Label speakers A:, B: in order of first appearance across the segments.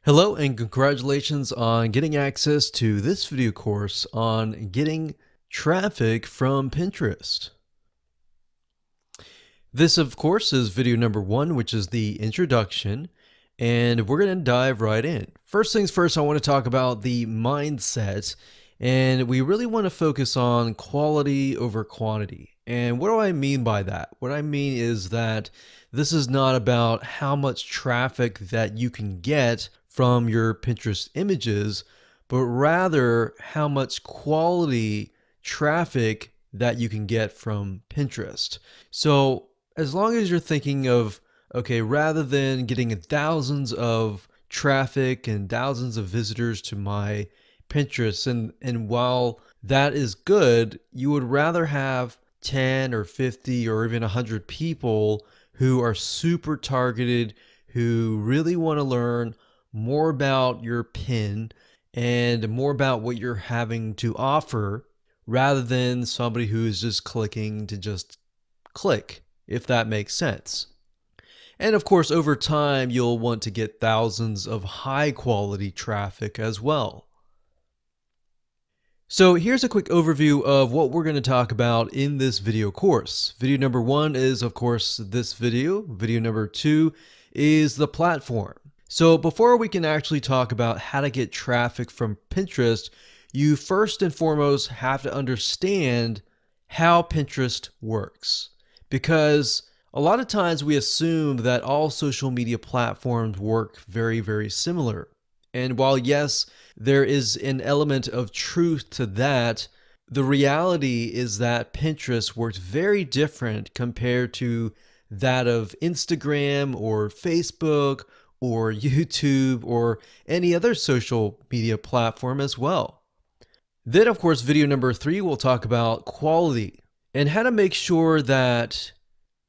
A: Hello and congratulations on getting access to this video course on getting traffic from Pinterest. This, of course, is video number 1, which is the introduction, and we're going to dive right in. First things first, I want to talk about the mindset, and we really want to focus on quality over quantity. And what do I mean by that? What I mean is that this is not about how much traffic that you can get from your Pinterest images, but rather how much quality traffic that you can get from Pinterest. So as long as you're thinking of, okay, rather than getting thousands of traffic and thousands of visitors to my Pinterest, and while that is good, you would rather have 10 or 50 or even 100 people who are super targeted, who really want to learn more about your pin and more about what you're having to offer, rather than somebody who's just clicking to just click, if that makes sense. And of course, over time, you'll want to get thousands of high quality traffic as well. So here's a quick overview of what we're going to talk about in this video course. Video number 1 is, of course, this video. Video number 2 is the platform. So before we can actually talk about how to get traffic from Pinterest, you first and foremost have to understand how Pinterest works. Because a lot of times we assume that all social media platforms work very, very similar. And while yes, there is an element of truth to that, the reality is that Pinterest works very different compared to that of Instagram or Facebook or YouTube or any other social media platform as well. Then, of course, video number 3, we'll talk about quality and how to make sure that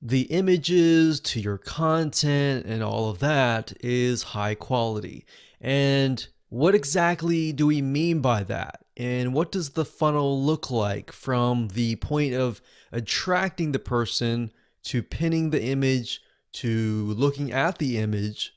A: the images to your content and all of that is high quality. And what exactly do we mean by that? And what does the funnel look like from the point of attracting the person to pinning the image, to looking at the image,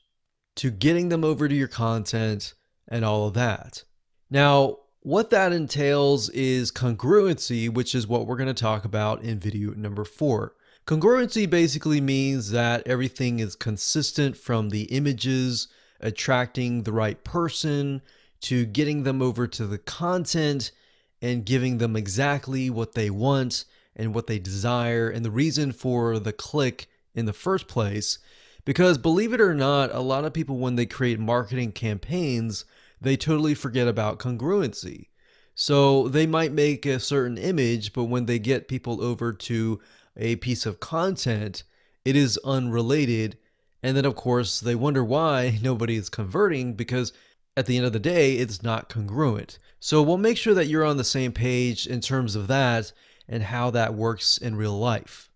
A: to getting them over to your content and all of that? Now, what that entails is congruency, which is what we're going to talk about in video number 4. Congruency basically means that everything is consistent from the images, attracting the right person, to getting them over to the content and giving them exactly what they want and what they desire and the reason for the click in the first place. Because believe it or not, a lot of people, when they create marketing campaigns, they totally forget about congruency. So they might make a certain image, but when they get people over to a piece of content, it is unrelated. And then, of course, they wonder why nobody is converting, because at the end of the day, it's not congruent. So we'll make sure that you're on the same page in terms of that and how that works in real life.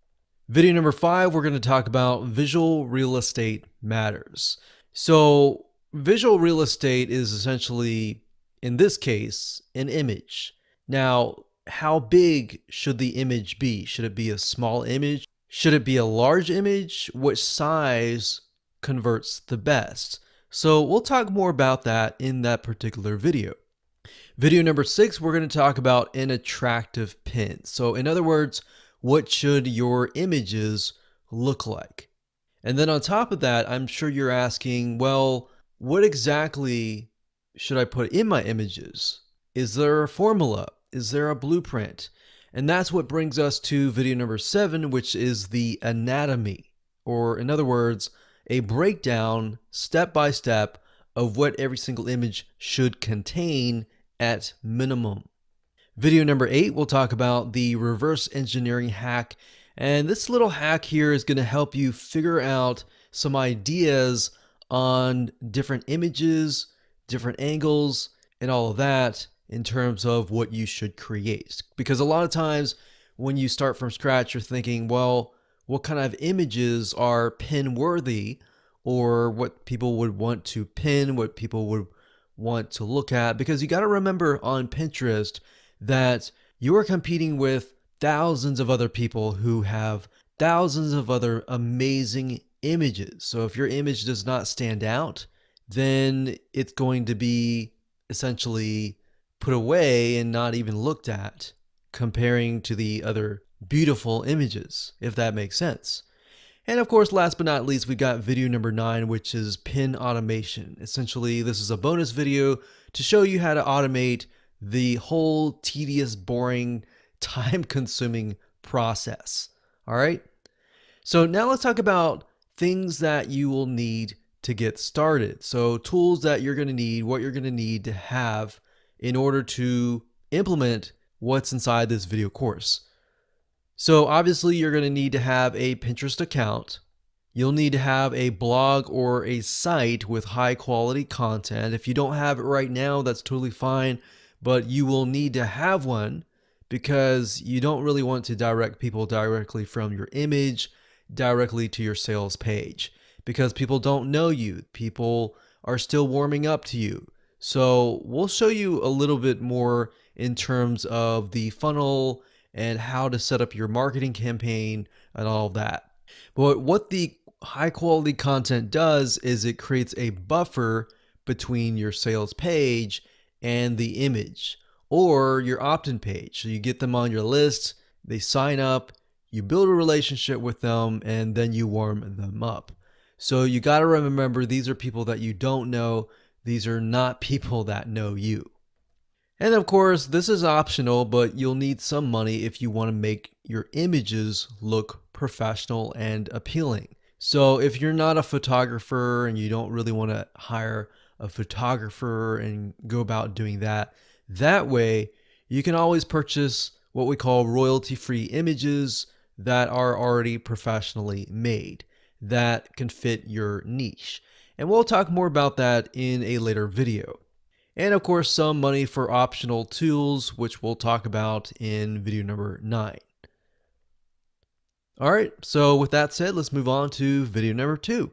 A: Video number 5, we're going to talk about visual real estate matters. So visual real estate is essentially, in this case, an image. Now, how big should the image be? Should it be a small image? Should it be a large image? Which size converts the best? So we'll talk more about that in that particular video. Video number 6, we're going to talk about an attractive pin. So in other words, what should your images look like? And then on top of that, I'm sure you're asking, well, what exactly should I put in my images? Is there a formula? Is there a blueprint? And that's what brings us to video number 7, which is the anatomy, or in other words, a breakdown step by step of what every single image should contain at minimum. Video number 8, we'll talk about the reverse engineering hack. And this little hack here is going to help you figure out some ideas on different images, different angles, and all of that in terms of what you should create. Because a lot of times when you start from scratch, you're thinking, well, what kind of images are pin worthy, or what people would want to pin, what people would want to look at? Because you got to remember on Pinterest that you are competing with thousands of other people who have thousands of other amazing images. So if your image does not stand out, then it's going to be essentially put away and not even looked at, comparing to the other beautiful images, if that makes sense. And of course, last but not least, we got video number 9, which is pin automation. Essentially, this is a bonus video to show you how to automate the whole tedious, boring, time-consuming process. All right? So now let's talk about things that you will need to get started. So tools that you're going to need, what you're going to need to have in order to implement what's inside this video course. So obviously you're going to need to have a Pinterest account. You'll need to have a blog or a site with high quality content. If you don't have it right now, that's totally fine, but you will need to have one because you don't really want to direct people directly from your image directly to your sales page because people don't know you. People are still warming up to you. So we'll show you a little bit more in terms of the funnel and how to set up your marketing campaign and all of that. But what the high quality content does is it creates a buffer between your sales page and the image or your opt-in page. So you get them on your list, they sign up, you build a relationship with them, and then you warm them up. So you got to remember, these are people that you don't know. These are not people that know you. And of course, this is optional, but you'll need some money if you want to make your images look professional and appealing. So if you're not a photographer and you don't really want to hire a photographer and go about doing that way, you can always purchase what we call royalty-free images that are already professionally made that can fit your niche. And we'll talk more about that in a later video. And of course, some money for optional tools, which we'll talk about in video number 9. All right, so with that said, let's move on to video number 2.